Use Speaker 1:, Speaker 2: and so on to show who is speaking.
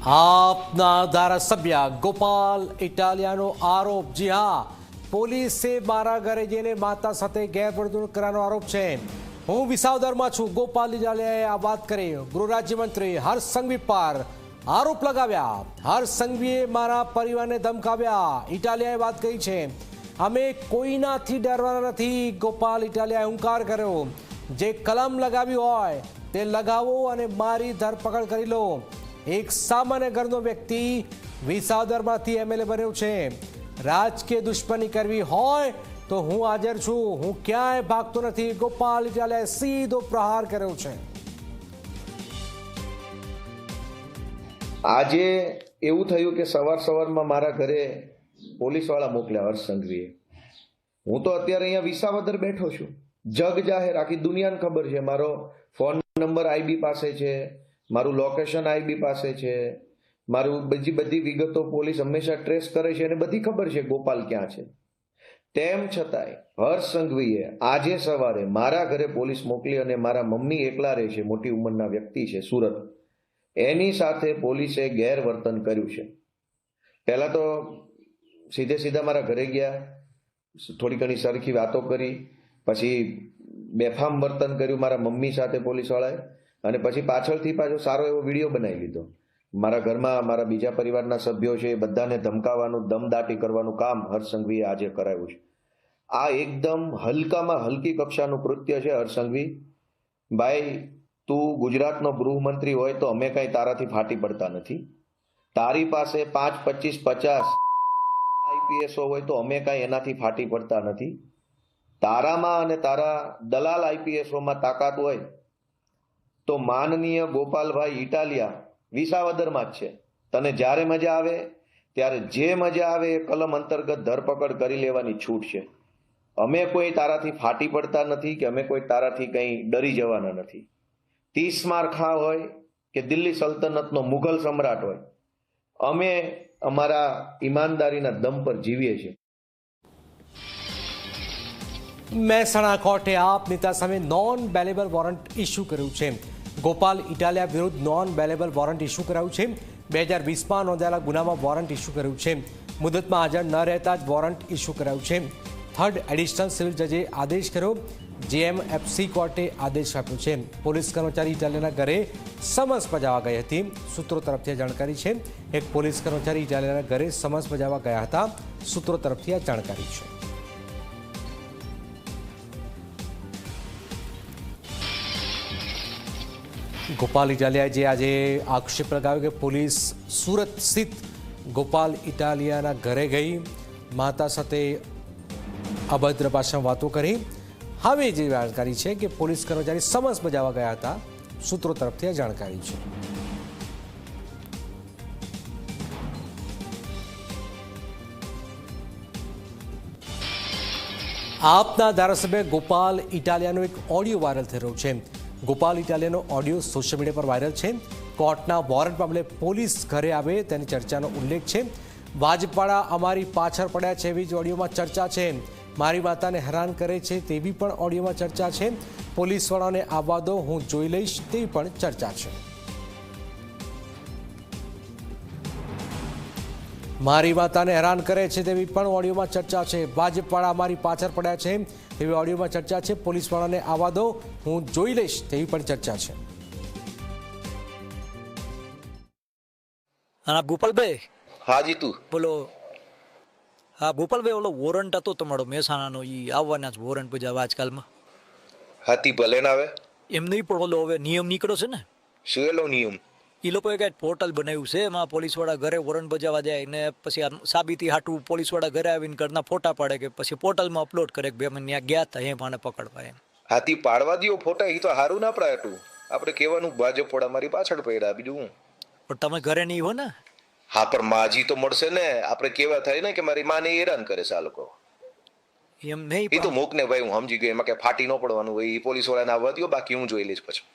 Speaker 1: આપના ધારાસભ્ય ગોપાલ ઇટાલિયાનો આરોપ, જી હા, પોલીસે મારા ઘરે જઈને માતા સાથે ગેરવર્તણૂક કરવાનો આરોપ છે. હું વિસાવદરમાં છું. ગોપાલ ઇટાલિયાએ આ વાત કરી. ગૃહ રાજ્યમંત્રી હર્ષ સંઘવી પર આરોપ લગાવ્યા. હર્ષ સંઘવીએ મારા પરિવારને ધમકાવ્યા. ઇટાલિયાએ વાત કરી છે, અમે કોઈનાથી ડરવાના નથી. ગોપાલ ઇટાલિયાએ હુંકાર કર્યો, જે કલમ લગાવી હોય તે લગાવો અને મારી ધરપકડ કરી લો. એક સામાન્ય ઘરનો વ્યક્તિ વિસાવદરમાંથી એમએલએ બન્યો છે. રાજકીય દુશ્મની કરવી હોય તો હું હાજર છું. હું ક્યાંય ભાગતો નથી. ગોપાલ ઇટાલિયાએ સીધો પ્રહાર કર્યો છે.
Speaker 2: આજે એવું થયું કે સવારમાં મારા ઘરે પોલીસવાળા મોકલ્યા હર્ષ સંઘવીએ. હું તો અત્યારે અહીંયા વિસાવદર બેઠો છું. જગ જાહેર આખી દુનિયાને ખબર છે. મારો ફોન નંબર આઈબી પાસે છે, મારું લોકેશન આઈબી પાસે છે, મારું બધી વિગતો પોલીસ હંમેશા ટ્રેસ કરે છે અને બધી ખબર છે ગોપાલ ક્યાં છે. તેમ છતાંય હર્ષ સંઘવીએ આજે સવારે મારા ઘરે પોલીસ મોકલી અને મારા મમ્મી એકલા રહે છે, મોટી ઉંમરના વ્યક્તિ છે સુરત, એની સાથે પોલીસે ગેરવર્તન કર્યું છે. પહેલા તો સીધા મારા ઘરે ગયા, થોડી ઘણી સરખી વાતો કરી, પછી બેફામ વર્તન કર્યું મારા મમ્મી સાથે પોલીસવાળાએ, અને પછી પાછળથી પાછો સારો એવો વિડીયો બનાવી લીધો. મારા ઘરમાં મારા બીજા પરિવારના સભ્યો છે, બધાને ધમકાવવાનું, દમદાટી કરવાનું કામ હર્ષ સંઘવીએ આજે કરાવ્યું છે. આ એકદમ હલકામાં હલકી કક્ષાનું કૃત્ય છે. હર્ષ સંઘવી ભાઈ, તું ગુજરાતનો ગૃહમંત્રી હોય તો અમે કઈ તારાથી ફાટી પડતા નથી. તારી પાસે 5, 25, 50 આઈપીએસો હોય તો અમે કઈ એનાથી ફાટી પડતા નથી. તારામાં અને તારા દલાલ આઈપીએસોમાં તાકાત હોય તો માનનીય ગોપાલભાઈ ઇટાલિયા વિસાવદરમાં જ છે. તને જ્યારે મજા આવે ત્યારે જે મજા આવે એ કલમ અંતર્ગત ધરપકડ કરી લેવાની છૂટ છે. અમે કોઈ તારાથી ફાટી પડતા નથી કે અમે કોઈ તારાથી કંઈ ડરી જવાના નથી. 30 માર ખા હોય કે દિલ્હી સલ્તનતનો મુઘલ સમ્રાટ હોય, અમે અમારા ઈમાનદારીના દમ પર જીવીએ છીએ.
Speaker 1: મહેસાણા કોર્ટે આપ નેતા સામે નોન બેલેબલ વોરંટ ઇસ્યુ કર્યું છે. ગોપાલ ઇટાલિયા વિરુદ્ધ નોન બેલેબલ વોરંટ ઇસ્યુ કરાયું છે. 2020માં નોંધાયેલા ગુનામાં વોરંટ ઇસ્યુ કર્યું છે. મુદતમાં હાજર ન રહેતા જ વોરંટ ઇસ્યુ કરાયું છે. થર્ડ એડિશનલ સિવિલ જજે આદેશ કર્યો. જેએમએફસી કોર્ટે આદેશ આપ્યો છે. પોલીસ કર્મચારી ઇટાલિયાના ઘરે સમન્સ બજાવવા ગઈ હતી. સૂત્રો તરફથી આ જાણકારી છે. એક પોલીસ કર્મચારી ઇટાલિયાના ઘરે સમન્સ બજાવવા ગયા હતા. સૂત્રો તરફથી આ જાણકારી છે. ગોપાલ ઇટાલિયાએ જે આજે આક્ષેપ લગાવ્યો કે પોલીસ સુરત સ્થિત ગોપાલ ઇટાલિયાના ઘરે ગઈ, માતા સાથે અભદ્ર ભાષામાં વાતો કરી. હવે જે જાણકારી છે કે પોલીસ કર્મચારી સમન્સ બજાવવા ગયા હતા. સૂત્રો તરફથી આ જાણકારી છે. આપના ધારાસભ્ય ગોપાલ ઇટાલિયાનો એક ઓડિયો વાયરલ થઈ રહ્યો છે. ગોપાલ ઇટાલિયાનો ઓડિયો સોશિયલ મીડિયા પર વાયરલ છે. કોર્ટના વોરંટ મામલે પોલીસ ઘરે આવે તેની ચર્ચાનો ઉલ્લેખ છે. ભાજપવાળા અમારી પાછળ પડ્યા છે એવી જ ઓડિયોમાં ચર્ચા છે. મારી માતાને હેરાન કરે છે તેવી પણ ઓડિયોમાં ચર્ચા છે. પોલીસવાળાને આવવા દો, હું જોઈ લઈશ તેવી પણ ચર્ચા છે. મારી માતાને હેરાન કરે છે તેવી પણ ઓડિયોમાં ચર્ચા છે. ભાજપવાળા અમારી પાછળ પડ્યા છે એવી ઓડિયોમાં ચર્ચા છે. પોલીસવાળાને આવવા દો, હું જોઈ લઈશ તેવી પણ ચર્ચા છે.
Speaker 3: હા ગોપાલભાઈ.
Speaker 2: હા જીતુ
Speaker 3: બોલો. હા ગોપાલભાઈ, ઓલો વોરંટ હતો તમારો મહેસાણાનો, એ આવવાના જ વોરંટ બજાવવા આજકાલમાં.
Speaker 2: હાથી ભલે ના આવે
Speaker 3: એમ નહીં, પણ ઓલો હવે નિયમ નીકળ્યો છે ને.
Speaker 2: શું એલો નિયમ?
Speaker 3: એ લોકોએ કંઈક પોર્ટલ બનાવ્યું છે, એમાં પોલીસવાળા ઘરે વોરંટ બજાવવા જાય ને પછી આ સાબિતી હાટું પોલીસવાળા ઘરે આવીને ઘરના ફોટા પાડે કે પછી પોર્ટલમાં અપલોડ કરે કે ભાઈ અમે ત્યાં ગયા હતા એમ આને પકડવા એમ.
Speaker 2: હાથી પાડવા દો ફોટા, એ તો સારું ના પડાય. હતું આપણે કહેવાનું ભાજપ પોડા મારી પાછળ પડ્યા, બીજું હું.
Speaker 3: પણ તમે ઘરે નહીં હો ને.
Speaker 2: હા પણ માજી તો મળશે ને. આપણે કેવા થાય ને કે મારી માને હેરાન કરે છે આ લોકો.
Speaker 3: એમ નહીં,
Speaker 2: એ તો મૂક ને ભાઈ, હું સમજી ગયો. એમાં કે ફાટી ન પડવાનું હોય. એ પોલીસ વાળાને આવવા દો, બાકી હું જોઈ લઈશ પછી.